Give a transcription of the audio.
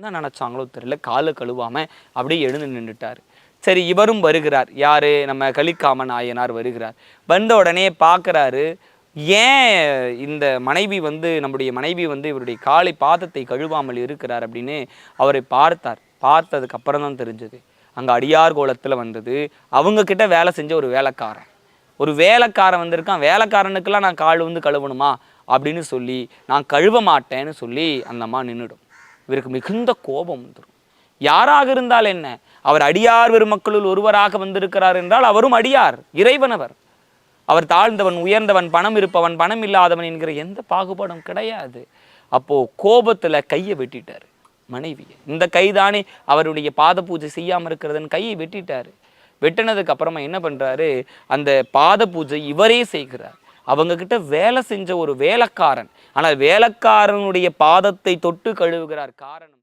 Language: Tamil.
என்ன நினச்சாங்களோ தெரியல, காலை கழுவாமல் அப்படியே எழுந்து நின்றுட்டார். சரி, இவரும் வருகிறார். யார்? நம்ம கலிக்காம நாயனார் வருகிறார். வந்த உடனே பார்க்குறாரு, ஏன் இந்த மனைவி நம்முடைய மனைவி இவருடைய காலை பாதத்தை கழுவாமல் இருக்கிறார் அப்படின்னு அவரை பார்த்தார். பார்த்ததுக்கு அப்புறம் தான் தெரிஞ்சது, அங்கே அடியார் கோலத்தில் வந்தது அவங்கக்கிட்ட வேலை செஞ்ச ஒரு வேலைக்காரன் வந்திருக்கான். வேலைக்காரனுக்கெல்லாம் நான் கால் கழுவணுமா அப்படின்னு சொல்லி நான் கழுவ மாட்டேன்னு சொல்லி அந்த அம்மா நின்றுடும். இவருக்கு மிகுந்த கோபம் வந்துடும். யாராக இருந்தால் என்ன, அவர் அடியார் பெருமக்களுள் ஒருவராக வந்திருக்கிறார் என்றால் அவரும் அடியார், இறைவனவர். அவர் தாழ்ந்தவன், உயர்ந்தவன், பணம் இருப்பவன், பணம் இல்லாதவன் என்கிற எந்த பாகுபாடும் கிடையாது. அப்போ கோபத்துல கையை வெட்டிட்டாரு மனைவியை. இந்த கைதானே அவருடைய பாத பூஜை செய்யாமல் இருக்கிறதுன்னு கையை வெட்டிட்டாரு. வெட்டினதுக்கு அப்புறமா என்ன பண்றாரு, அந்த பாத பூஜை இவரே செய்கிறார். அவங்க கிட்ட வேலை செஞ்ச ஒரு வேலைக்காரன், ஆனால் வேலைக்காரனுடைய பாதத்தை தொட்டு கழுவுகிறார். காரணம்